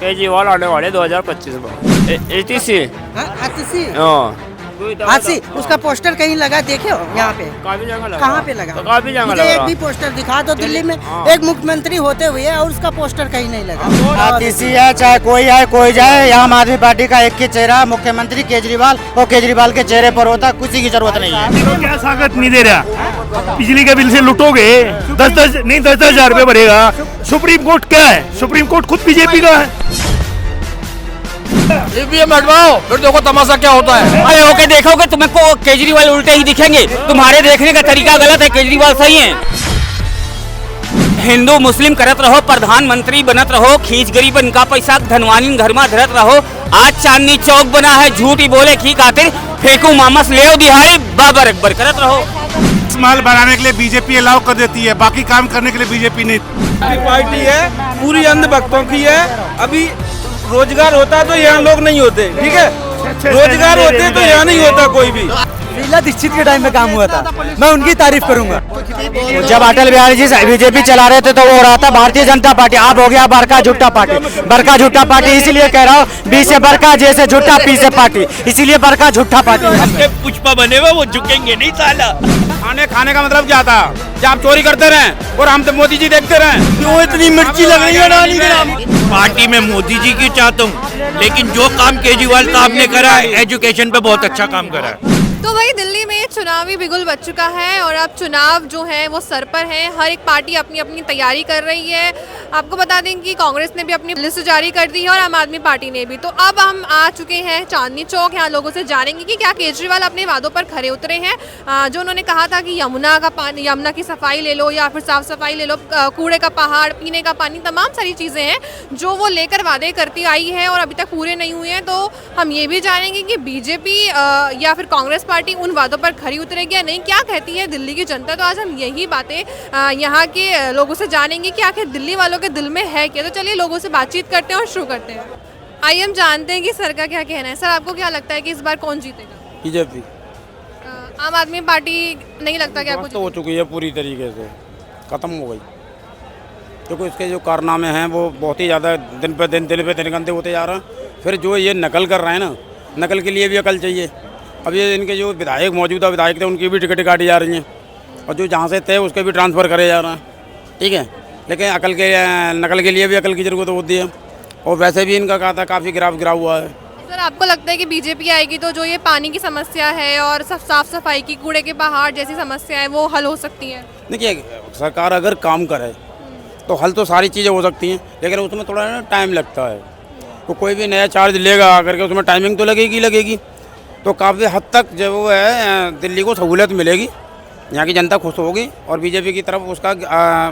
केजरीवाल आने वाले 2025 में। एटीसी 80 उसका पोस्टर कहीं लगा देखे हो यहाँ पे? काफी जगह लगा। कहाँ पे लगा? तो काफी जगह मुझे लगा। एक भी पोस्टर दिखा दो दिल्ली में, एक मुख्यमंत्री होते हुए और उसका पोस्टर कहीं नहीं लगा। किसी है चाहे कोई जाए, यहाँ आम आदमी पार्टी का एक ही चेहरा मुख्यमंत्री केजरीवाल, और केजरीवाल के चेहरे पर होता, किसी की जरूरत नहीं है। तो क्या स्वागत नहीं दे रहा? बिजली के बिल से लुटोगे, 10 हजार रुपए भरेगा। सुप्रीम कोर्ट क्या है? सुप्रीम कोर्ट खुद बीजेपी का है। ईवीएम हटवाओ, फिर देखो तमाशा क्या होता है। अरे होके देखोगे तुम्हें को केजरीवाल उल्टे ही दिखेंगे। तुम्हारे देखने का तरीका गलत है, केजरीवाल सही है। हिंदू मुस्लिम करत रहो, प्रधानमंत्री बनत रहो, खींच गरीबन का पैसा धनवानी घर में धरत रहो। आज चांदनी चौक बना है, झूठी बोले की खातिर फेंकू मामस ले दिहाड़ी बाबर अकबर करत रहो। माल बनाने के लिए बीजेपी अलाउ कर देती है, बाकी काम करने के लिए बीजेपी नहीं। पार्टी है पूरी अंधभक्तों की है। अभी रोजगार होता तो यहाँ लोग नहीं होते, ठीक है? रोजगार होते तो यहाँ नहीं होता कोई भी। शीला दीक्षित के टाइम में काम हुआ था, मैं उनकी तारीफ करूंगा। जब अटल बिहारी जी बीजेपी चला रहे थे तो वो हो रहा था भारतीय जनता पार्टी, आप हो गया बरका झुट्टा पार्टी। बरका झुट्टा पार्टी इसीलिए कह रहा हूँ, बी से बरका, जे से झुट्टा, पी से पार्टी, इसीलिए बरका झुट्टा पार्टी। पुष्पा बने हुए वो झुकेंगे नहीं साला। खाने का मतलब क्या था? जब आप चोरी करते रहे और हम तो मोदी जी देखते रहे। क्यों इतनी मिर्ची लग रही है डाली के? पार्टी में मोदी जी की चाहता हूँ, लेकिन जो काम केजरीवाल साहब ने करा है, एजुकेशन पे बहुत अच्छा काम करा है। तो वही दिल्ली में चुनावी बिगुल बज चुका है और अब चुनाव जो है वो सर पर है। हर एक पार्टी अपनी अपनी तैयारी कर रही है। आपको बता दें कि कांग्रेस ने भी अपनी लिस्ट जारी कर दी है और आम आदमी पार्टी ने भी। तो अब हम आ चुके हैं चांदनी चौक। यहाँ लोगों से जानेंगे कि क्या केजरीवाल अपने वादों पर खरे उतरे हैं। जो उन्होंने कहा था कि यमुना का पानी, यमुना की सफाई ले लो या फिर साफ सफाई ले लो, कूड़े का पहाड़, पीने का पानी, तमाम सारी चीज़ें हैं जो वो लेकर वादे करती आई है और अभी तक पूरे नहीं हुए हैं। तो हम ये भी जानेंगे कि बीजेपी या फिर कांग्रेस पार्टी उन वादों पर खरी उतरेगी या नहीं, क्या कहती है दिल्ली की जनता। तो आज हम यही बातें यहाँ के लोगों से जानेंगे कि आखिर दिल्ली वालों के दिल में है क्या। तो चलिए लोगों से बातचीत करते हैं और शुरू करते हैं। आइए हम जानते हैं कि सर का क्या कहना है। सर, आपको क्या लगता है कि इस बार कौन जीतेगा? बीजेपी। आम आदमी पार्टी नहीं लगता कि आपको? हो चुकी है पूरी तरीके से, खत्म हो गई। क्योंकि इसके जो कारनामे हैं वो बहुत ही ज़्यादा दिन पे दिन गंदे होते जा रहे हैं। फिर जो ये नकल कर रहे हैं ना, नकल के लिए भी अकल चाहिए। अब ये इनके जो विधायक, मौजूदा विधायक थे, उनकी भी टिकट काटी जा रही हैं और जो जहाँ से थे उसके भी ट्रांसफ़र करे जा रहे हैं, ठीक है। लेकिन नकल के लिए भी अकल की ज़रूरत होती है। और वैसे भी इनका कहा था काफ़ी गिरा हुआ है। सर, आपको लगता है कि बीजेपी आएगी तो जो ये पानी की समस्या है और साफ सफाई की, कूड़े के पहाड़ जैसी समस्या है वो हल हो सकती है? देखिए, सरकार अगर काम करे तो हल तो सारी चीज़ें हो सकती हैं, लेकिन उसमें थोड़ा ना टाइम लगता है। तो कोई भी नया चार्ज लेगा आकर के उसमें टाइमिंग तो लगेगी। तो काफ़ी हद तक जो वो है दिल्ली को सहूलियत मिलेगी, यहाँ की जनता खुश होगी और बीजेपी की तरफ उसका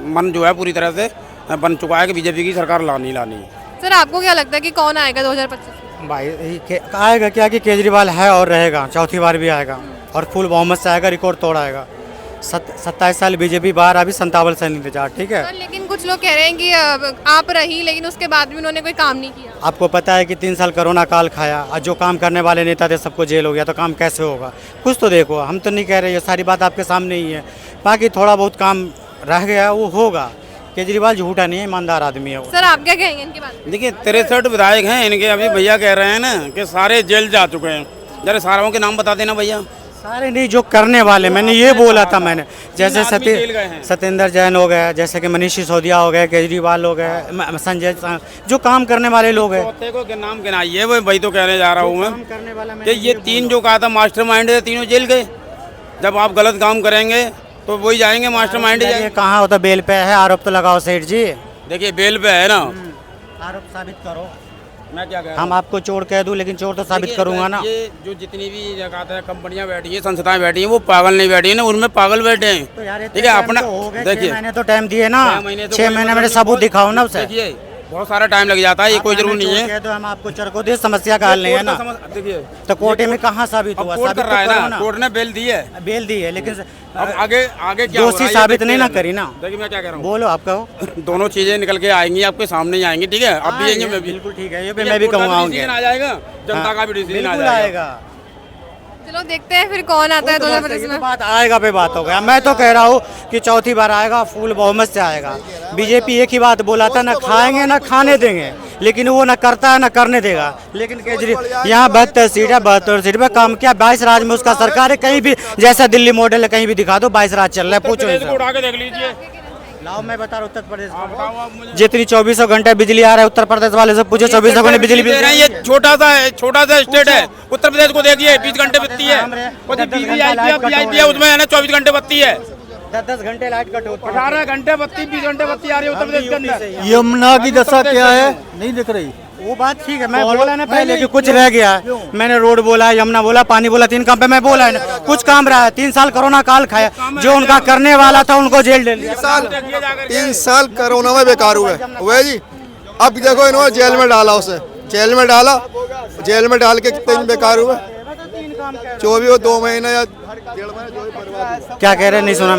मन जो है पूरी तरह से बन चुका है कि बीजेपी की सरकार लानी है। सर, आपको क्या लगता है कि कौन आएगा 2025? भाई आएगा क्या कि केजरीवाल है और रहेगा, चौथी बार भी आएगा और फुल बहुमत से आएगा, रिकॉर्ड तोड़ाएगा। 27 साल बीजेपी बाहर, अभी 57 साल इंतजार, ठीक है। लेकिन कुछ लोग कह रहे हैं कि आप रही लेकिन उसके बाद भी उन्होंने कोई काम नहीं किया। आपको पता है कि 3 साल कोरोना काल खाया और जो काम करने वाले नेता थे सबको जेल हो गया, तो काम कैसे होगा? कुछ तो देखो, हम तो नहीं कह रहे, ये सारी बात आपके सामने ही है। बाकी थोड़ा बहुत काम रह गया वो होगा। केजरीवाल झूठा नहीं है, ईमानदार आदमी है वो। सर, आप क्या कहेंगे इनके बारे में? देखिए, 63 विधायक हैं इनके। अभी भैया कह रहे हैं ना कि सारे जेल जा चुके हैं। जरा सारों के नाम बता देना भैया। सारे नहीं, जो करने वाले, मैंने ये बोला था मैंने, जैसे सत्येंद्र जैन हो गए, जैसे कि मनीष सिसोदिया हो गए, केजरीवाल हो गए, संजय, जो काम करने वाले लोग हैं। चौथे को नाम गिनाइए, वही तो कहने जा रहा हूँ मैं कि ये 3 जो कहा था मास्टरमाइंड है, तीनों जेल गए। जब आप गलत काम करेंगे तो वही जाएंगे, मास्टरमाइंड जाएंगे। कहाँ होता, बेल पे है, आरोप तो लगाओ सेठ जी। देखिए, बेल पे है ना, आरोप साबित करो। मैं क्या कह रहा हूं? हम आपको चोर कह दूं, लेकिन चोर तो साबित करूंगा ना। ये जो जितनी भी जगह कंपनियां बैठी है, संस्थाएं बैठी हैं, वो पागल नहीं बैठी है ना, उनमें पागल बैठे हैं। तो ठीक है, अपना देखिए, मैंने तो टाइम दिए ना, 6 महीने मेरे सबूत दिखाओ ना उसे। देखिए, बहुत सारा टाइम लग जाता है, ये कोई जरूरी नहीं है। तो हम आपको चरको दे, समस्या का हल नहीं है ना। देखिए, तो कोर्ट में कहाँ साबित हुआ? साबित कर रहा है ना, कोर्ट ने बेल दी है, लेकिन आगे क्या दोषी साबित नहीं ना करी ना। देखिए, मैं क्या कह रहा हूँ, बोलो आप कहो। दोनों चीजें निकल के आएंगी, आपके सामने ही आएंगी, ठीक है। अब भी आएंगे, मैं भी, बिल्कुल ठीक है, ये मैं भी कहूँगा, आ जाएगा, जनता का भी डिसीजन आएगा। चलो देखते हैं फिर कौन आता है 2025 में। बात आएगा पे बात हो गया। मैं तो कह रहा हूँ कि चौथी बार आएगा, फुल बहुमत से आएगा। बीजेपी एक ही बात बोला था, ना खाएंगे ना खाने देंगे। लेकिन वो ना करता है ना करने देगा। लेकिन केजरीवाल यहाँ 72 सीट है, 72 सीट पे काम किया। 22 राज्य में उसका सरकार है, कहीं भी जैसा दिल्ली मॉडल है कहीं भी दिखा दो, 22 राज्य चल रहा है। पूछो उठा के देख लीजिए। लाओ मैं बता रहा हूँ, उत्तर प्रदेश जितनी 24 घंटे बिजली आ रहा है उत्तर प्रदेश वाले से पूछो, 24 घंटे बिजली दे रहे हैं। ये छोटा सा स्टेट है उत्तर प्रदेश को देखिए, 20 घंटे बत्ती है, उसमें है ना 24 घंटे बत्ती है, 10 घंटे लाइट कट होती है, 18 घंटे बत्ती, 20 घंटे बत्ती आ रही है उत्तर प्रदेश के अंदर। यमुना की दशा क्या है नहीं दिख रही। वो बात ठीक है, मैं बोला ना पहले कि कुछ रह गया है। मैंने रोड बोला, यमुना बोला, पानी बोला, 3 काम पे मैं बोला है ना, कुछ काम रहा है। 3 साल कोरोना काल खाया, जो उनका करने वाला था उनको जेल डाल दिया। 3 साल कोरोना में बेकार हुए जी। अब देखो इन्होंने जेल में डाला, उसे जेल में डाला, जेल में डाल के कितने दिन बेकार हुए, 24 2 महीने या 1.5 महीने जो भी बर्बाद। क्या कह रहे हैं, नहीं सुना।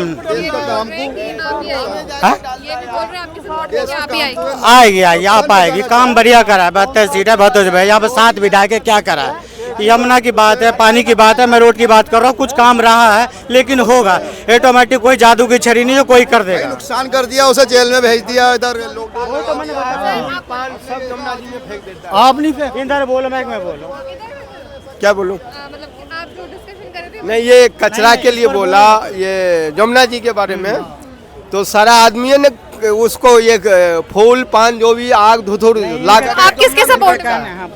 आएगी आएगी, आप आएगी, काम बढ़िया करा है। 72 सीट है, 72 यहाँ पे 7 विधायक क्या करा है। यमुना की बात है, पानी की बात है, मैं रोड की बात कर रहा हूँ। कुछ काम रहा है लेकिन होगा, ऑटोमेटिक कोई जादू की छड़ी नहीं है, कोई कर देगा। नुकसान कर दिया, उसे जेल में भेज दिया। इधर लोग आप नहीं इधर बोलो, मैं बोलो, क्या बोलूं, मतलब आप जो डिस्कशन कर रहे थे नहीं ये कचरा के लिए बोला, ये यमुना जी के बारे में। तो सारा आदमियों ने उसको ये फूल पान जो भी आग धुधुर लाग। आप किसके सपोर्ट में?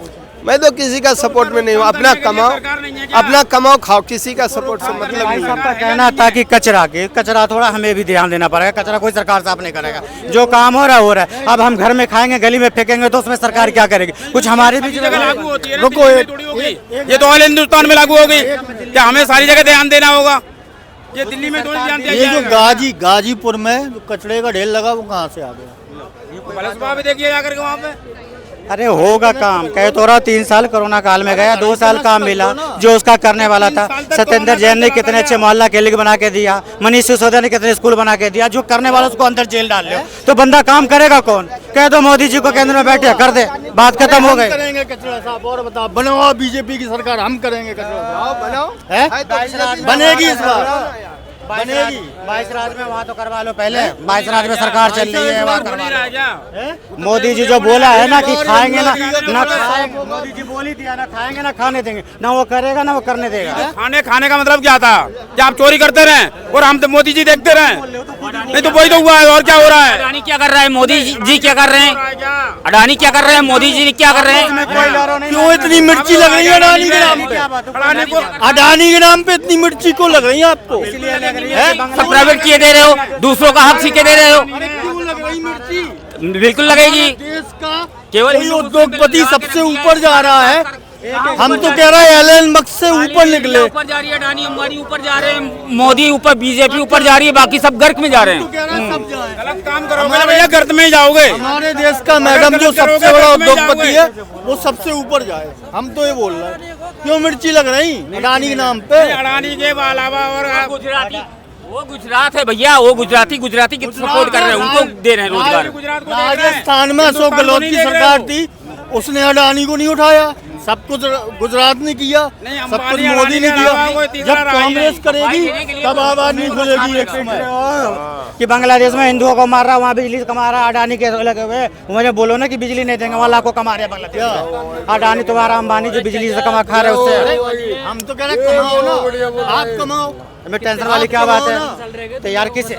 मैं तो किसी का सपोर्ट में नहीं हूँ, अपना कमाओ खाओ, किसी का सपोर्ट से मतलब नहीं सबका है। कहना था कि कचरा थोड़ा हमें भी ध्यान देना पड़ेगा। कचरा कोई सरकार साफ नहीं करेगा, जो काम हो रहा है। अब हम घर में खाएंगे, गली में फेंकेंगे तो उसमें सरकार क्या करेगी? कुछ हमारी भी लागू होती है, रुको, ये तो ऑल हिंदुस्तान में लागू हो गई, क्या हमें सारी जगह ध्यान देना होगा? ये दिल्ली में थोड़ी ध्यान दिया ये जो गाजीपुर में जो कचरे का ढेर लगा वो कहाँ से आ गया? भी देखिए जाकर के वहाँ पे। अरे होगा काम, कह तो रहा 3 साल कोरोना काल में गया, 2 साल काम मिला जो उसका करने वाला था। सत्येंद्र जैन ने कितने अच्छे मोहल्ला क्लिनिक बना के दिया, मनीष सिसोदिया ने कितने स्कूल बना के दिया। जो करने वाला उसको अंदर जेल डाल लो, तो बंदा काम करेगा कौन? कह दो मोदी जी को केंद्र में बैठे कर दे, बात खत्म हो गई। करेंगे कचरा साफ, और बताओ बनाओ बीजेपी की सरकार, हम करेंगे कचरा बनाओ, बनेगी इस बार, बनेगी। 22 राज्य में वहाँ तो करवा लो पहले, 22 राज्य में सरकार चल रही है, वहाँ करवा लो। मोदी जी जो बोला है ना कि खाएंगे ना खाएंगे, मोदी जी बोली दिया ना खाएंगे ना खाने देंगे, ना वो करेगा ना वो करने देगा। खाने का मतलब क्या था? कि आप चोरी करते रहे और हम तो मोदी जी देखते रहे, नहीं तो वही तो हुआ है। और क्या हो रहा है? अडानी क्या कर रहा है, मोदी जी क्या कर रहे हैं? अडानी क्या कर रहे हैं, मोदी जी क्या कर रहे हैं? क्यों इतनी मिर्ची लग रही है अडानी के नाम पे? अडानी के नाम पे इतनी मिर्ची क्यों लग रही है आपको? सब प्राइवेट किए दे रहे हो, दूसरों का हक सीखे दे रहे हो, क्यों लग रही मिर्ची? बिल्कुल लगेगी। देश का केवल कोई उद्योगपति सबसे ऊपर जा रहा है, हम तो कह रहे हैं एलन मस्क से ऊपर निकले। ऊपर जा रही है अडानी, अंबानी ऊपर जा रहे हैं, मोदी ऊपर, बीजेपी ऊपर जा रही है, बाकी सब गर्क में जा रहे हैं। गलत काम करोगे भैया, गर्त में ही जाओगे। हमारे देश का मैडम जो सबसे बड़ा उद्योगपति है वो सबसे ऊपर जाए, हम तो ये बोल रहे हैं। क्यों मिर्ची लग रही अडानी के नाम पे? अडानी के अलावा और गुजराती, वो गुजरात है भैया, वो गुजराती की सपोर्ट कर रहे हैं, उनको दे रहे हैं रोजगार। राजस्थान में अशोक गहलोत की सरकार थी, उसने अडानी को नहीं उठाया, सब कुछ गुजरात ने किया, सब कुछ मोदी ने किया। जब कांग्रेस करेगी तब आबादी खुलेगी एक समय। कि बांग्लादेश में हिंदुओं को मार रहा, वहाँ बिजली कमा रहा, अडानी के लगे हुए। मुझे बोलो ना कि बिजली नहीं देंगे, वहाँ लाखों कमा रहे हैं बांग्लादेश। अडानी तुम्हारा अंबानी जो बिजली से कमा खा रहे उससे। हम तो कह रहे कमाओ ना, आप कमाओ, हमें टेंशन वाली क्या बात है? तो यार किस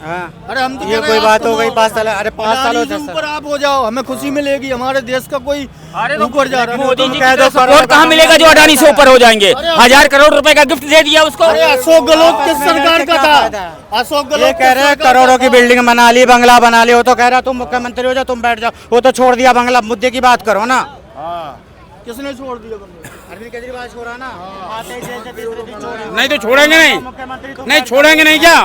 अरे हम तो ये कोई बात हो गई 5 साल, अरे 5 साल हो ऊपर आप हो जाओ, हमें खुशी मिलेगी। हमारे देश का कोई ऊपर जा रहा है। मोदी जी का सपोर्ट कहाँ मिलेगा जो अडानी से ऊपर हो जाएंगे? 1000 करोड़ रुपए का गिफ्ट दे दिया उसको। अशोक गहलोत किस सरकार का था? अशोक गहलोत ये कह रहे हैं करोड़ों की बिल्डिंग बना ली, बंगला बना ली। वो तो कह रहा तुम मुख्यमंत्री हो जाओ, तुम बैठ जाओ। वो तो छोड़ दिया बंगला, मुद्दे की बात करो ना। किसने छोड़ दिया? अरविंद केजरीवाल छोड़ा ना, नहीं तो छोड़ेंगे नहीं छोड़ेंगे नहीं, क्या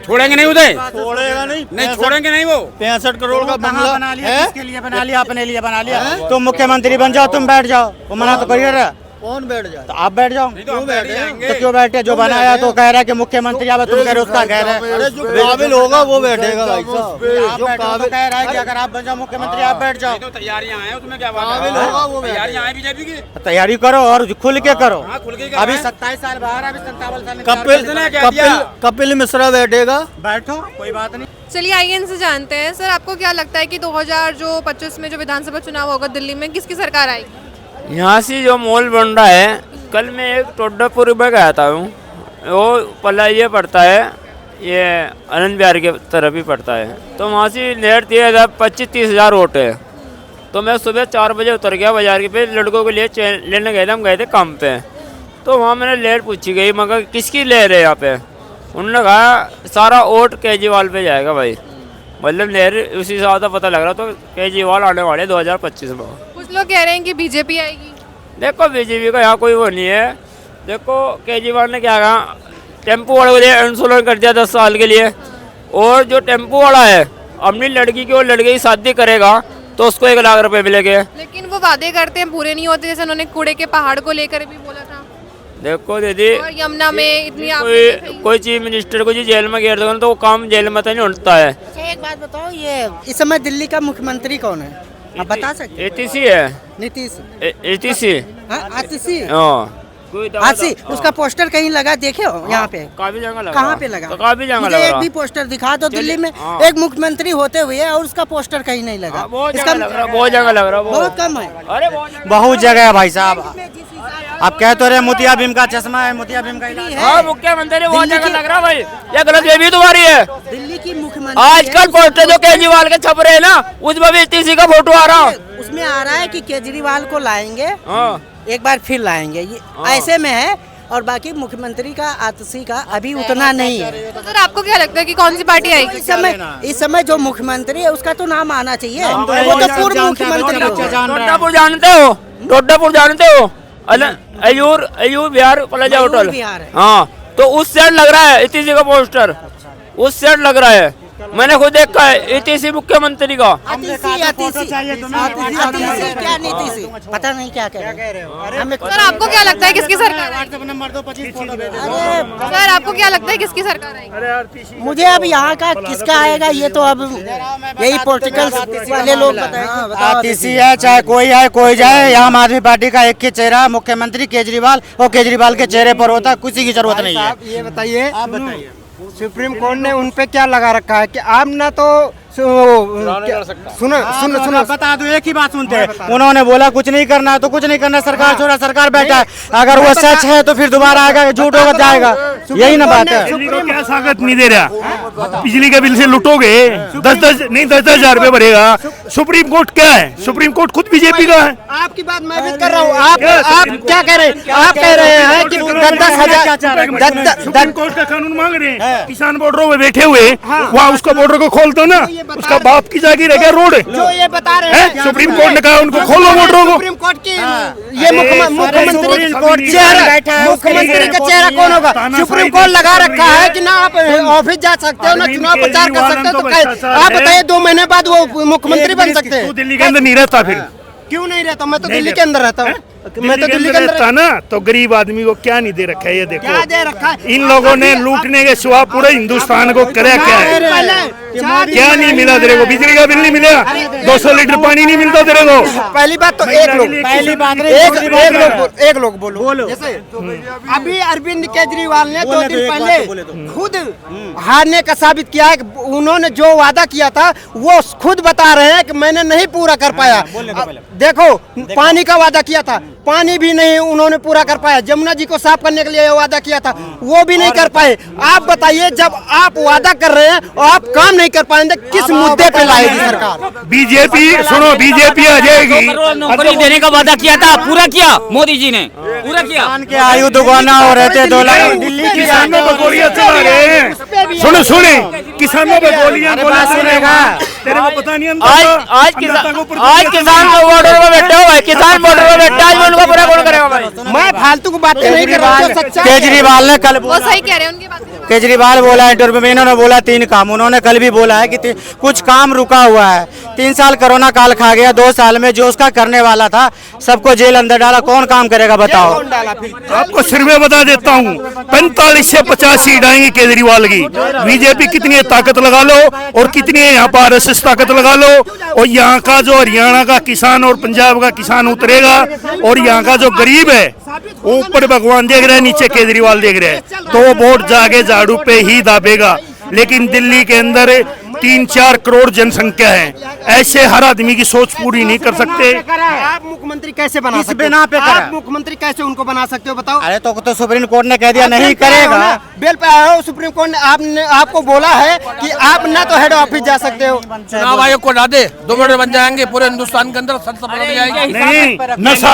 छोड़ेंगे नहीं? उदय छोड़ेगा नहीं छोड़ेंगे नहीं। वो 65 करोड़ का बंगला बना लिया, किसके लिए बना लिया? अपने लिए बना लिया। तुम मुख्यमंत्री बन जाओ, तुम बैठ जाओ, वो मना तो करिए रहा। कौन बैठ जाए? तो आप बैठ जाओ। तो हम बैठ जाएंगे। तो क्यों बैठे? जो बनाया तो कह रहा है कि मुख्यमंत्री अब तुम कह रहे हो उसका कह रहे हैं। अरे जो काबिल होगा वो बैठेगा भाई साहब। आप बैठो तो कह रहा है कि अगर आप बन जाओ मुख्यमंत्री आप बैठ जाओ। तो तैयारियां हैं उसमें क्या बात काबिल होगा वो बैठेगा। तैयारियां हैं बीजेपी की। तैयारी करो और खुल के करो। हाँ, खुल के अभी 27 साल बाहर, अभी 57 साल कपिल मिश्रा बैठेगा। बैठो, कोई बात नहीं। चलिए आइए इनसे जानते हैं। सर आपको क्या लगता है कि 2025 में जो विधानसभा चुनाव होगा दिल्ली में, किसकी सरकार आएगी? यहाँ से जो मॉल बन रहा है, कल मैं एक टोडापुर में गया था हूँ, वो पल्ला ये पड़ता है, ये आनंद विहार के तरफ ही पड़ता है। तो वहाँ से नेट 25-30 हज़ार वोट है। तो मैं सुबह 4 बजे उतर गया बाजार के पे, लड़कों के लिए चेन लेने गए थे, हम गए थे काम पे। तो वहाँ मैंने लेट पूछी गई, मगर किसकी ले रहे यहाँ पे? उन्होंने कहा सारा वोट केजरीवाल पे जाएगा भाई। मतलब लेर उसी हिसाब से पता लग रहा, तो केजरीवाल आने वाले 2025 में। कुछ लोग कह रहे हैं कि बीजेपी आएगी। देखो बीजेपी का यहाँ कोई वो नहीं है। देखो केजरीवाल ने क्या कहा, टेम्पो वाले को लिए इंश्योरेंस कर दिया 10 साल के लिए, और जो टेम्पो वाला है अपनी लड़की की और लड़के की शादी करेगा तो उसको 1 लाख रुपए मिलेंगे। लेकिन वो वादे करते हैं पूरे नहीं होते, जैसे उन्होंने कूड़े के पहाड़ को लेकर भी बोला था। देखो दीदी, और यमुना में इतनी कोई चीफ मिनिस्टर को जी जेल में घेर दोगे तो वो काम जेल में तो नहीं उठता है। अच्छा एक बात बताओ, ये इस समय दिल्ली का मुख्यमंत्री कौन है? आप बता सकते हैं? ATC है। नीतीश। ATC। हाँ, आतिशी। हाँ, आतिशी, उसका पोस्टर कहीं लगा देखे हो? यहाँ पे काफी जगह लगा। कहाँ पे लगा? तो काफी जगह मुझे लगा। एक भी पोस्टर दिखा दो दिल्ली में एक मुख्यमंत्री होते हुए और उसका पोस्टर कहीं नहीं लगा। बहुत जगह लग रहा, बहुत जगह लग रहा, बहुत कम है। अरे बहुत जगह है भाई साहब। आप कह तो रहे मोतिया भीम का चश्मा है, मोतिया भीम का इलाज है। हाँ, मुख्यमंत्री बहुत जगह लग रहा भाई। ये गलत ये भी तुम्हारी है। दिल्ली की मुख्यमंत्री आजकल पोस्टर जो केजरीवाल के छप रहे हैं ना, उसमें भी ATC का फोटो आ रहा। उसमें आ रहा है कि केजरीवाल को लाएंगे, हाँ, एक बार फिर लाएंगे, ये ऐसे में है। और बाकी मुख्यमंत्री का आतिशी का अभी उतना नहीं है। तो सर आपको क्या लगता है कि कौन सी पार्टी आएगी? इस समय जो मुख्यमंत्री है उसका तो नाम आना चाहिए। वो तो पूर्व मुख्यमंत्री हो। टोडापुर जानते हो? टोडापुर जानते हो? Ayur Bihar plaza hotel. हाँ, तो उस साइड लग रहा है ATC का पोस्टर, उस साइड लग रहा है। मैंने खुद देखा है ATC मुख्यमंत्री का। पता नहीं क्या कह रहे हो। सर आपको क्या लगता है किसकी सरकार आएगी? सर आपको क्या लगता है किसकी सरकार आएगी? मुझे अब यहाँ का किसका आएगा ये तो अब यही पॉलिटिकल वाले लोग बताएंगे। आतिशी है, चाहे कोई जाए, आम आदमी पार्टी का एक ही चेहरा मुख्यमंत्री केजरीवाल, और केजरीवाल के चेहरे पर होता है, किसी की जरूरत नहीं है। ये बताइए, आप बताइए, सुप्रीम कोर्ट ने उन पे क्या लगा रखा है कि आप ना तो सुनो बता दो, एक ही बात सुनते हैं। उन्होंने बोला कुछ नहीं करना है तो कुछ नहीं करना, सरकार छोड़ा, सरकार बैठा है। अगर वो सच है तो फिर दोबारा आएगा, झूठ होगा जाएगा, यही ना बात है। बिजली को क्या स्वागत नहीं दे रहा? बिजली के बिल से लुटोगे, 10 हजार रुपए भरेगा। सुप्रीम कोर्ट क्या है? सुप्रीम कोर्ट खुद बीजेपी का है। आपकी बात मैं भी कर रहा हूँ। आप क्या कह रहे हैं? आप कह रहे हैं कि 10,000 सुप्रीम कोर्ट का कानून मांग रहे हैं। किसान बॉर्डरों में बैठे हुए, वहाँ उसका बॉर्डर को खोल दो ना, उसका बाप की जागीर है क्या रोड? जो ये बता रहे हैं, सुप्रीम कोर्ट ने कहा उनको खोलो बॉर्डरों को। सुप्रीम कोर्ट की ये मुख्यमंत्री का चेहरा कौन होगा? सुप्रीम कोर्ट लगा रखा है कि ना आप ऑफिस जा सकते हो, ना चुनाव प्रचार कर सकते हो। तो आप बताइए 2 महीने बाद वो मुख्यमंत्री बन सकते हैं? दिल्ली के अंदर नहीं रहता फिर? क्यों नहीं रहता? मैं तो दिल्ली के अंदर रहता हूँ। मैं तो दिल्ली के अंदर रहता ना, तो गरीब आदमी को क्या नहीं दे रखा है? ये देखो क्या दे रखा है? इन लोगों ने लूटने के सिवा पूरे हिंदुस्तान को करे क्या है? क्या नहीं मिला तेरे को? बिजली का बिल नहीं मिला, 200 लीटर पानी नहीं मिलता तेरे को। पहली बात तो एक लोग बोलो। जैसे अभी अरविंद केजरीवाल ने 2 दिन पहले खुद हारने का साबित किया है। उन्होंने जो वादा किया था वो खुद बता रहे हैं कि मैंने नहीं पूरा कर पाया। देखो, पानी का वादा किया था, पानी भी नहीं उन्होंने पूरा कर पाया। जमुना जी को साफ करने के लिए वादा किया था, वो भी नहीं कर पाए। आप बताइए, जब आप वादा कर रहे हैं और आप काम नहीं कर पाएंगे, किस मुद्दे पे लाएगी सरकार? बीजेपी, सुनो, बीजेपी आ जाएगी। नौकरी देने का वादा किया था, पूरा किया मोदी जी ने, पूरा किया। के आयु दुगुना हो रहे थे, 2 लाख दिल्ली किसानों पर गोलियां चला रहे हैं। सुने किसानों पर गोलियां सुनेगा, तेरे को पता नहीं। आज किसान बॉर्डर में बैठे हो, किसान बॉर्डर में बैठे, आज उनको पूरा कौन करेगा भाई? मैं फालतू की बातें नहीं कर रहा हूँ। केजरीवाल ने कल वो सही कह रहे हैं, उनकी बात केजरीवाल बोला इंटरव्यू में, इन्होंने बोला 3 काम, उन्होंने कल भी बोला है कि कुछ काम रुका हुआ है। 3 साल कोरोना काल खा गया, 2 साल में जो उसका करने वाला था सबको जेल अंदर डाला, कौन काम करेगा बताओ। आपको सर्वे बता देता हूँ, 45 से 50 सीट आएंगी केजरीवाल की। बीजेपी कितनी है ताकत लगा लो, और कितनी है यहाँ पर RSS ताकत लगा लो, और यहाँ का जो हरियाणा का किसान और पंजाब का किसान उतरेगा, और यहाँ का जो गरीब है ऊपर भगवान देख रहे हैं, नीचे केजरीवाल देख रहे हैं, तो वो वोट जाके झाड़ू पे ही दाबेगा। लेकिन दिल्ली के अंदर 3-4 करोड़ जनसंख्या है, ऐसे हर आदमी की सोच पूरी नहीं कर सकते। आप मुख्यमंत्री कैसे बना सकते बिना पे हो? आप मुख्यमंत्री कैसे उनको बना सकते हो बताओ? अरे तो सुप्रीम कोर्ट ने कह दिया नहीं करेगा। बेल पे आए हो, सुप्रीम कोर्ट ने आपको बोला है कि आप ना तो हेड ऑफिस जा सकते हो। चुनाव आयोग को हटा दे, 2 मिनट बन जाएंगे पूरे हिंदुस्तान के अंदर, संसद बदल जाएगी। नहीं, नशा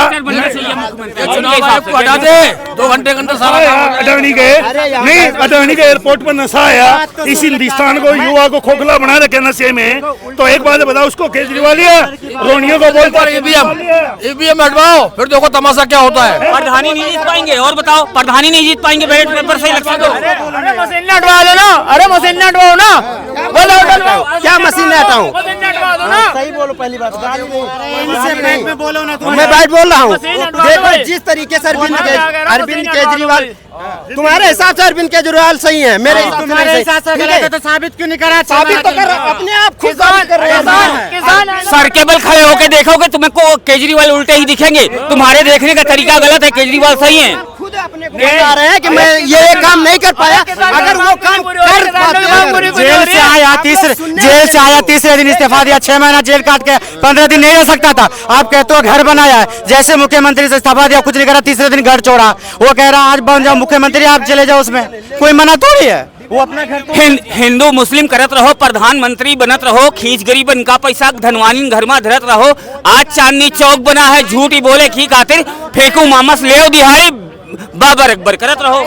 चुनाव आयोग को हटा दे, 2 घंटे के अंदर सारा अडानी के नहीं, अडानी के एयरपोर्ट पर नशा आया, इस हिंदुस्तान को युवा को खोखला बना रखे नशे में। तो एक बात बताओ, उसको केजरीवाल या रोनियों को बोलता है ईवीएम हटवाओ, फिर देखो तमाशा क्या होता है। प्रधानी नहीं जीत पाएंगे, और बताओ प्रधानी नहीं जीत पाएंगे बैलेट पेपर से इलेक्शन को। अरे मशीन हटवा लो ना, अरे मशीन हटवाओ ना, बोलो क्या मशीन हटाऊं? सही बोलो, पहली बात मैं बात बोल रहा हूँ। देखो जिस तरीके से अरविंद केजरीवाल, तुम्हारे हिसाब से अरविंद केजरीवाल सही है, मेरे तुम्हारे हिसाब से गलत है तो साबित क्यों नहीं करा? साबित तो कर अपने आप खुद साबित कर रहे हैं। सर केबल खड़े होके देखोगे तुम्हें को केजरीवाल उल्टे ही दिखेंगे, तुम्हारे देखने का तरीका गलत है, केजरीवाल सही है। खुद अपने को बता रहे हैं कि मैं ये काम नहीं कर पाया, अगर वो काम कर पाते। जेल से आया तीसरे दिन इस्तीफा दिया, 6 महीना जेल काट के 15 दिन नहीं रह सकता था। आप कहते हो घर बनाया है, जैसे मुख्यमंत्री से इस्तीफा दिया, कुछ नहीं करा, तीसरे दिन घर छोड़ा। वो कह रहा आज बन जाओ मुख्यमंत्री, आप चले जाओ, उसमें कोई मना थोड़ी है। वो अपना घर हिंदू मुस्लिम करत रहो, प्रधानमंत्री बनत रहो, खींच गरीबन का पैसा धनवानी घर में धरत रहो। आज चांदनी चौक बना है, झूठी बोले की खातिर फेंकू मामस ले दिहाड़ी बाबर अकबर करत रहो।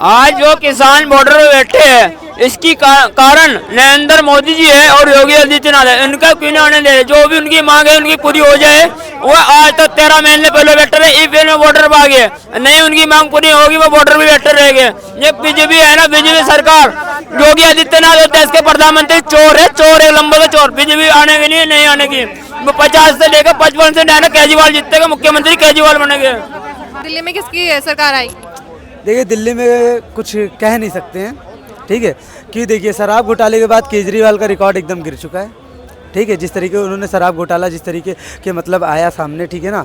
आज जो किसान बॉर्डर पे बैठे हैं, इसकी कारण नरेंद्र मोदी जी है और योगी आदित्यनाथ है। इनका क्यों नहीं आने दे, जो भी उनकी मांग है उनकी पूरी हो जाए। वो आज तक 13 महीने पहले बैठे रहे, EPL में बॉर्डर पे आ गए, नहीं उनकी मांग पूरी होगी, वो बॉर्डर पे बैठे रह गए। ये बीजेपी है ना, बीजेपी सरकार, योगी आदित्यनाथ होता है इसके प्रधानमंत्री, चोर है लंबे का चोर। बीजेपी आने की नहीं आने की, 50 से लेकर 55 से डायरेक्ट केजरीवाल जीतेगा, मुख्यमंत्री केजरीवाल बनेंगे। दिल्ली में किसकी सरकार आएगी? देखिए दिल्ली में कुछ कह नहीं सकते हैं, ठीक है, कि देखिए शराब घोटाले के बाद केजरीवाल का रिकॉर्ड एकदम गिर चुका है, ठीक है। जिस तरीके उन्होंने शराब घोटाला जिस तरीके के मतलब आया सामने, ठीक है ना,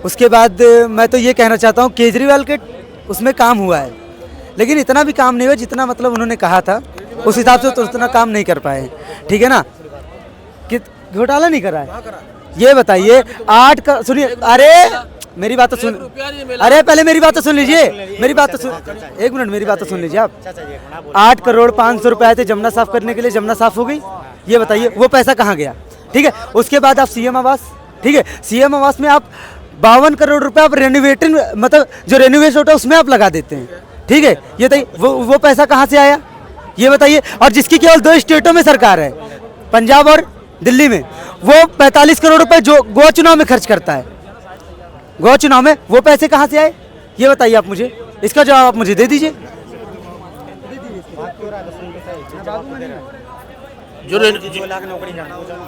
उसके बाद मैं तो ये कहना चाहता हूँ केजरीवाल के उसमें काम हुआ है, लेकिन इतना भी काम नहीं हुआ जितना मतलब उन्होंने कहा था, उस हिसाब से तो उतना काम नहीं कर पाए, ठीक है ना। कि घोटाला नहीं करा है ये बताइए। 8 का सुनिए, अरे मेरी बात तो सुन, अरे पहले मेरी बात तो सुन लीजिए, मेरी बात तो सुन, 1 मिनट मेरी बात तो सुन लीजिए आप। 8 करोड़ 500 रुपए आए थे जमुना साफ करने के लिए, जमुना साफ हो गई, ये बताइए वो पैसा कहाँ गया, ठीक है। उसके बाद आप CM आवास, ठीक है, CM आवास में आप 52 करोड़ रुपए आप रेनोवेशन, मतलब जो रेनोवेशन होता है उसमें आप लगा देते हैं, ठीक है। ये बताइए वो पैसा कहाँ से आया, ये बताइए। और जिसकी केवल 2 स्टेटों में सरकार है, पंजाब और दिल्ली में, वो 45 करोड़ रुपए जो गोवा चुनाव में खर्च करता है, गोवा चुनाव में वो पैसे कहाँ से आए, ये बताइए आप मुझे, इसका जवाब आप मुझे दे दीजिए।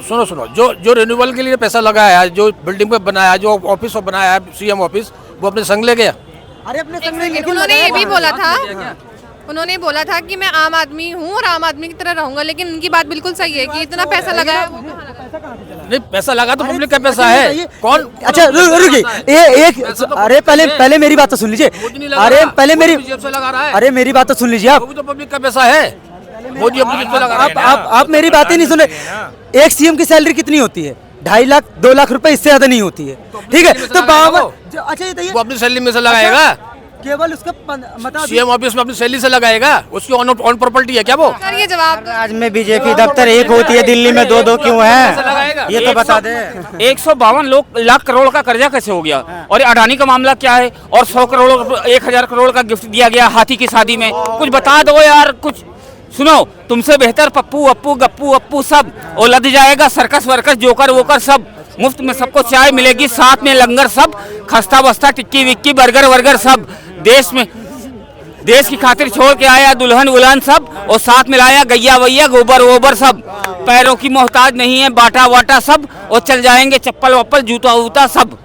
सुनो, जो रिन्यूअल के लिए पैसा लगाया है, जो बिल्डिंग पे बनाया, जो ऑफिस बनाया है CM ऑफिस, वो अपने संग ले गया। अरे अपने संग में उन्होंने ये भी बोला था, उन्होंने बोला था कि मैं आम आदमी हूँ और आम आदमी की तरह रहूंगा, लेकिन उनकी बात बिल्कुल सही है कि इतना पैसा लगाया, नहीं पैसा लगा तो पब्लिक का पैसा है, कौन? अच्छा रुकिए, एक अरे पहले मेरी बात तो सुन लीजिए, अरे पहले मेरी बात तो सुन लीजिए आप, तो पब्लिक का पैसा है, मोदी अपनी जेब से लगा रहा है। आप मेरी बात ही नहीं सुने। एक CM की सैलरी कितनी होती है? 2.5 लाख 2 लाख रुपए, इससे ज्यादा नहीं होती है, ठीक है। तो 52, अच्छा ये वो अपनी सैलरी में से लगाएगा, केवल उसका मतलब CM ऑफिस में अपनी सैलरी से लगाएगा, उसकी ऑन प्रॉपर्टी है क्या वो? सर ये जवाब आज में बीजेपी दफ्तर एक होती है, दिल्ली में 2-2 क्यों है, ये तो बता दे। 152 लाख करोड़ का कर्जा कैसे हो गया? और अडानी का मामला क्या है? और 100 करोड़ 1000 करोड़ का गिफ्ट दिया गया हाथी की शादी में, कुछ बता दो यार, कुछ सुनो। तुमसे बेहतर पप्पू अप्पू गप्पू अप्पू सब और लद जाएगा, सर्कस वर्कस जोकर वोकर सब मुफ्त में, सबको चाय मिलेगी, साथ में लंगर, सब खस्ता बस्ता टिक्की विक्की बर्गर वर्गर सब देश में। देश की खातिर छोड़ के आया दुल्हन उल्हन सब, और साथ मिलाया गैया वैया गोबर वोबर सब, पैरों की मोहताज नहीं है, बाटा वाटा सब, और चल जाएंगे चप्पल वप्पल जूता वूता सब।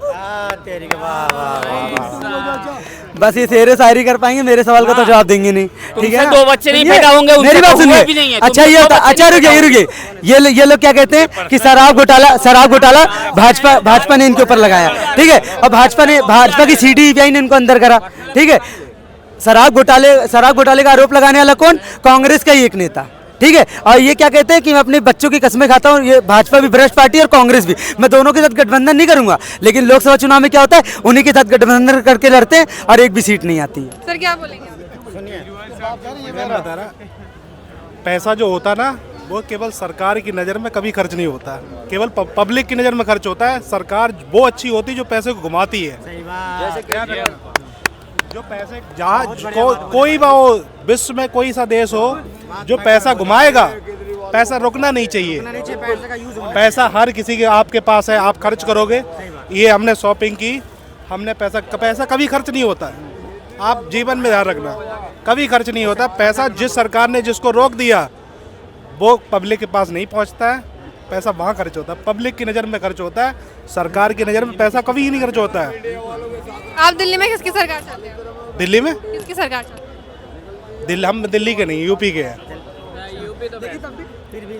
बस ये शेरे शायरी कर पाएंगे, मेरे सवाल का तो जवाब देंगे नहीं, ठीक है? दो बच्चे नहीं पैदा होंगे, मेरी बात सुनिए। अच्छा ये अच्छा रुकिए, ये लोग क्या कहते हैं कि शराब घोटाला भाजपा ने इनके ऊपर लगाया, ठीक है? और भाजपा की सीडी ने इनको अंदर करा, ठीक है? शराब घोटाले का आरोप लगाने वाला कौन? कांग्रेस का ही एक नेता, ठीक है? और ये क्या कहते हैं कि मैं अपने बच्चों की कसमें खाता हूँ, ये भाजपा भी भ्रष्ट पार्टी और कांग्रेस भी, मैं दोनों के साथ गठबंधन नहीं करूंगा, लेकिन लोकसभा चुनाव में क्या होता है, उन्हीं के साथ गठबंधन करके लड़ते हैं और एक भी सीट नहीं आती है। सर क्या बोलेंगे? पैसा जो होता ना वो केवल सरकार की नज़र में कभी खर्च नहीं होता, केवल पब्लिक की नज़र में खर्च होता है। सरकार वो अच्छी होती है जो पैसे को घुमाती है। जो पैसे जहाँ कोई हो विश्व में कोई सा देश हो जो पैसा घुमाएगा, पैसा रुकना नहीं चाहिए। पैसा हर किसी के आपके पास है, आप खर्च करोगे। ये हमने शॉपिंग की, हमने पैसा कभी खर्च नहीं होता है। आप जीवन में ध्यान रखना, कभी खर्च नहीं होता पैसा। जिस सरकार ने जिसको रोक दिया वो पब्लिक के पास नहीं पहुंचता है, पैसा वहाँ खर्च होता है, पब्लिक की नज़र में खर्च होता है। सरकार की नज़र में पैसा कभी ही नहीं खर्च होता है। आप दिल्ली में किसकी सरकार चाहते हैं? दिल्ली में किसकी सरकार चाहते हैं? हम दिल्ली के नहीं, यूपी के हैं।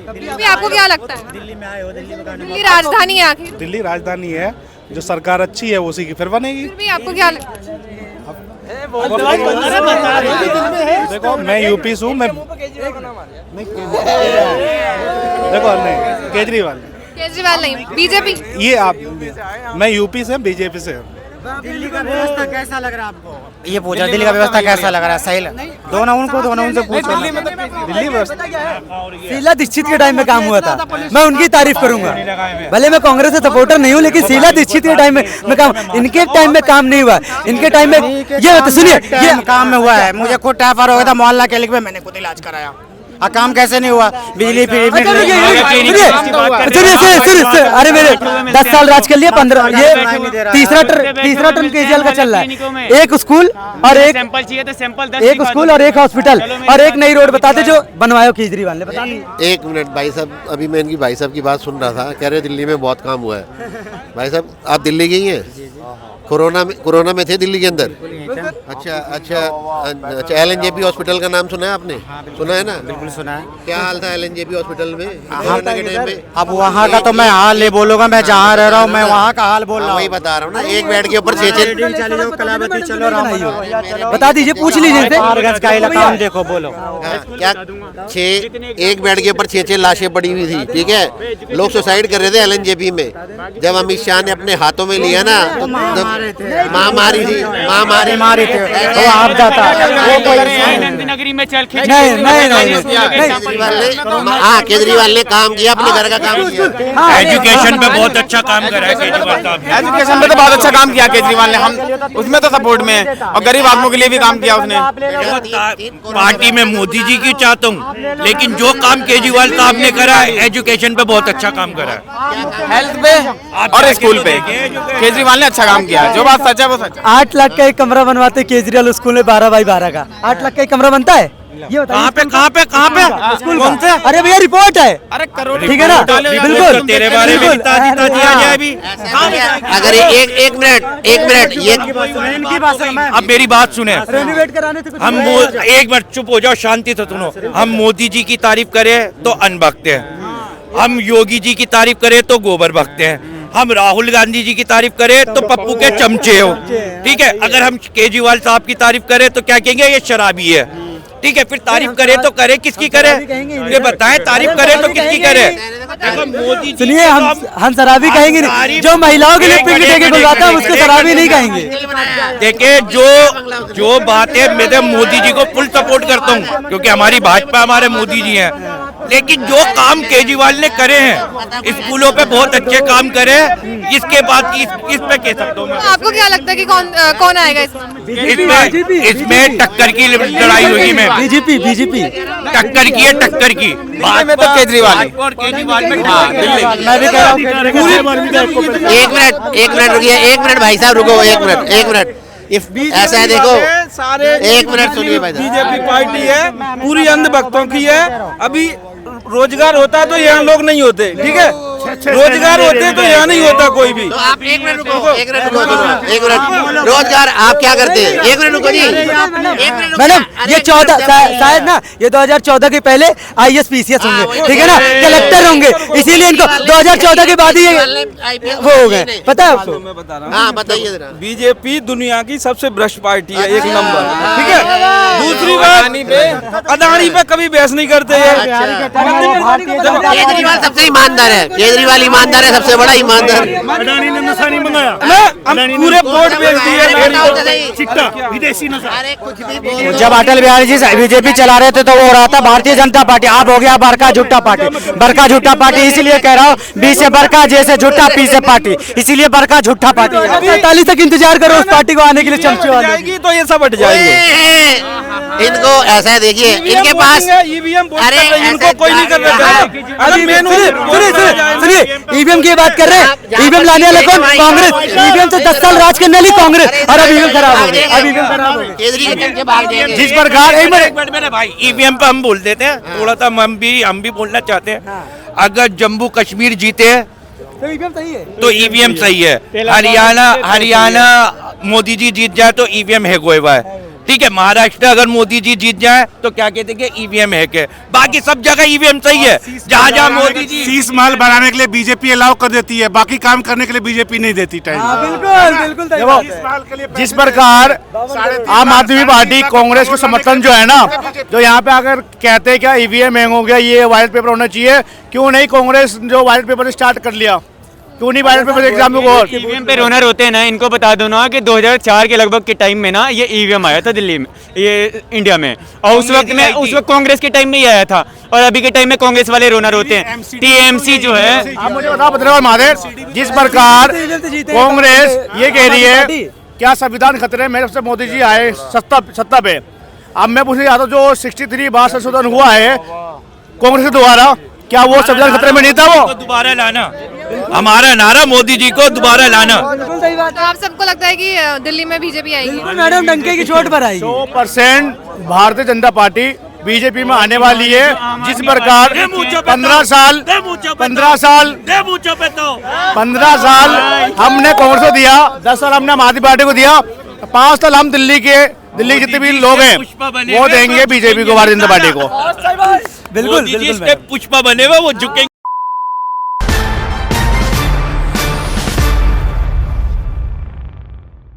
अभी आपको क्या लगता है? दिल्ली राजधानी है आखिर। दिल्ली राजधानी है, जो सरकार अच्छी है उसी की फिर बनेगी। फिर भी आपको क्या लगता है? देखो मैं यूपी से हूँ, मैं देखो नहीं केजरीवाल नहीं, बीजेपी। ये आप, मैं यूपी से, बीजेपी से। दिल्ली का व्यवस्था कैसा लग रहा है आपको? ये पूछा दिल्ली का व्यवस्था कैसा लग रहा है? सही दोनों उनसे पूछो। दिल्ली व्यवस्था शीला दीक्षित के टाइम में काम हुआ था, मैं उनकी तारीफ करूंगा। भले मैं कांग्रेस से सपोर्टर नहीं हूं, लेकिन शीला दीक्षित के टाइम में काम, इनके टाइम में काम नहीं हुआ। इनके टाइम में ये सुनिए, ये काम में हुआ है। मुझे खुद टाइफाइड हो गया था मोहल्ला क्लिनिक में, मैंने खुद इलाज कराया। काम कैसे नहीं हुआ? बिजली फ्री। अरे मेरे 10 साल राज कर लिया, 15 ये तीसरा टर्म केजरीवाल का चल रहा है। एक स्कूल और एक स्कूल और एक हॉस्पिटल और एक नई रोड बताते जो बनवाया केजरीवाल ने। बता दी। एक मिनट भाई साहब, अभी मैं इनकी भाई साहब की बात सुन रहा था, कह रहे दिल्ली में बहुत काम हुआ है। भाई साहब आप दिल्ली गई हैं? कोरोना में थे दिल्ली के अंदर? अच्छा LNJP हॉस्पिटल का नाम सुना है आपने? सुना है ना? बिल्कुल सुना है। क्या हाल था LNJP हॉस्पिटल में कोरोना के टाइम में? अब वहाँ का तो मैं हाल नहीं बोलूंगा, मैं जहाँ रह रहा हूँ मैं वहाँ का हाल बोल रहा हूँ। वही बता रहा हूँ ना, एक बेड के ऊपर 6 बता दीजिए, पूछ लीजिए। का इलाका देखो, बोलो क्या 6 एक बेड के ऊपर 6 लाशें पड़ी हुई थी, ठीक है? लोग सुसाइड कर रहे थे LNJP में। जब अमित शाह ने अपने हाथों में लिया ना, तो महामारी थी, मारी थे वो आप जाता नगरी में चल केजरीवाल ने काम किया, अपने घर का काम किया। एजुकेशन पे बहुत अच्छा काम करा है केजरीवाल साहब। एजुकेशन पे तो बहुत अच्छा काम किया केजरीवाल ने, हम उसमें तो सपोर्ट में है, और गरीब आदमियों के लिए भी काम किया उसने। पार्टी में मोदी जी की चाहता हूँ, लेकिन जो काम केजरीवाल साहब ने करा है, एजुकेशन पे बहुत अच्छा काम करा है। हेल्थ पे और स्कूल पे केजरीवाल ने अच्छा काम किया। जो बात सच है वो सच है। 8 लाख का एक कमरा बनवाते केजरीवाल स्कूल में 12x12 का। 8 लाख का एक कमरा बनता है? ये कहाँ पे स्कूल कौन से? अरे भैया रिपोर्ट है, अरे करोड़, ठीक है ना? बिल्कुल तेरे बारे में ताजी आ जाए अभी। अगर एक मिनट ये अब मेरी बात सुने, रेनोवेट कराने थे हम एक मिनट चुप हो जाओ, शांति से सुनो। हम मोदी जी की तारीफ करें तो अन्न बकते हैं, हम योगी जी की तारीफ करें तो गोबर बकते हैं, हम राहुल गांधी जी की तारीफ करें तो पप्पू के चमचे हो, ठीक है? अगर हम केजरीवाल साहब की तारीफ करें तो क्या कहेंगे? ये शराबी है, ठीक है? फिर तारीफ करें तो करें किसकी करें? ये बताएं, तारीफ करें तो किसकी करें? मोदी सुनिए, हम शराबी कहेंगे नहीं, जो महिलाओं के लिए पिंक डे के बुलाता है उसको शराबी नहीं कहेंगे। देखिए जो बात है, मैं तो मोदी जी को फुल सपोर्ट करता हूँ, क्योंकि हमारी भाजपा हमारे मोदी जी हैं। लेकिन जो काम केजरीवाल ने करे हैं, स्कूलों पे बहुत अच्छे काम करे, इसके बाद इस पे कह सकता हूँ। आपको क्या लगता है कि कौन आएगा इसमें टक्कर की लड़ाई होगी। में बीजेपी टक्कर की है, टक्कर की बाद में तो केजरीवाल और केजरीवाल में। मैं भी कह रहा हूँ। एक मिनट रुकिए, एक मिनट भाई साहब रुको, एक मिनट। ऐसा है देखो, सारे एक मिनट सुनिए भाई साहब। बीजेपी पार्टी है, पूरी अंधभक्तों की है। अभी रोजगार होता तो यहाँ लोग नहीं होते, ठीक है, रोजगार होते तो यहाँ नहीं होता कोई भी। तो आप एक मिनट रुको, एक मिनट रोजगार आप क्या करते हैं? एक मिनट रुको जी, मैडम ये 14 शायद ना ये 2014 के पहले IAS PCS होंगे, ठीक है ना, कलेक्टर होंगे, इसीलिए इनको 2014 के बाद ही वो हो गए। पता है आपको? मैं बता रहा हूँ, हाँ बताइए जरा। बीजेपी दुनिया की सबसे भ्रष्ट पार्टी है, एक नंबर, ठीक है। दूसरी बात, अदानी पे कभी बहस नहीं करते हैं। केजरीवाल सबसे ईमानदार है, केजरीवाल ईमानदार है, सबसे बड़ा ईमानदार। अडानी ने नशा नहीं मंगाया, हम पूरे वोट बेच दिए। चिट्टा विदेशी नशा। जब अटल बिहारी जी बीजेपी चला रहे थे तो वो हो रहा था भारतीय जनता पार्टी, अब हो गया बरका झुट्टा पार्टी। बरका झुट्टा पार्टी इसीलिए कह रहा हूँ, बी से बरका, जे से झुट्टा, पी से पार्टी, इसीलिए बरका झुट्टा पार्टी। 45 तक इंतजार करो उस पार्टी को आने के लिए, चमचे वाले। जाएगी तो ये सब हट जाएंगे। इनको ऐसा है, देखिए इनके पास ईवीएम अरे इनको कोई नहीं कर रहा है। अगर मेनू सुनिए ईवीएम की बात कर रहे हैं, ईवीएम लाने वाले कौन? कांग्रेस। ईवीएम से 10 साल राज करने वाली कांग्रेस, और अब ईवीएम खराब हो गए, अब ईवीएम खराब हो गए। जिस प्रकार एक मिनट मेरे भाई, ईवीएम पे हम बोल देते हैं थोड़ा सा, हम भी बोलना चाहते हैं। अगर जम्मू कश्मीर जीते तो ईवीएम सही है, तो ईवीएम सही है। हरियाणा मोदी जी जीत जाए तो ईवीएम हैक हुआ है, ठीक है। महाराष्ट्र अगर मोदी जी जीत जाए तो क्या कहते हैं कि ईवीएम हैक है। बाकी सब जगह ईवीएम सही है। जहाँ जहाँ मोदी जी शीश महल बनाने के लिए बीजेपी अलाउ कर देती है, बाकी काम करने के लिए बीजेपी नहीं देती टाइम। बिल्कुल जिस प्रकार आम आदमी पार्टी कांग्रेस को समर्थन जो है ना, जो यहाँ पे अगर कहते हैं क्या ईवीएम हैंग हो गया, ये वायलेट पेपर होना चाहिए, क्यों नहीं कांग्रेस जो वायलेट पेपर स्टार्ट कर लिया, क्यों नहीं वायलेट पेपर एग्जाम में? ईवीएम पे रोनर होते हैं ना, इनको बता दो ना कि 2004 के लगभग के टाइम में ना ये ईवीएम आया था दिल्ली में, ये इंडिया में, और उस वक्त कांग्रेस के टाइम में ही आया था, और अभी के टाइम में कांग्रेस वाले रोनर होते हैं। टीएमसी जो है, आप मुझे बताओ भद्रवाल महादेव, जिस प्रकार कांग्रेस ये कह रही है क्या संविधान खतरे में, जब से मोदी जी आए सत्ता पे, अब मैं पूछना चाहता हूँ जो 63 बार संशोधन हुआ है कांग्रेस के द्वारा, क्या वो संविधान खतरे में नहीं था? वो दोबारा लाना हमारा नारा, मोदी जी को दोबारा लाना। तो आप सबको लगता है कि दिल्ली में बीजेपी आएगी? मैडम डंके की चोट पर आई। 100% भारतीय जनता पार्टी बीजेपी में आने वाली है। जिस प्रकार 15 साल हमने कांग्रेस को दिया, 10 साल हमने आम आदमी पार्टी को दिया, 5 साल हम दिल्ली के जितने भी लोग हैं वो देंगे बीजेपी को, भारतीय जनता पार्टी को। बिल्कुल पुष्पा बने हुए वो झुकेंगे।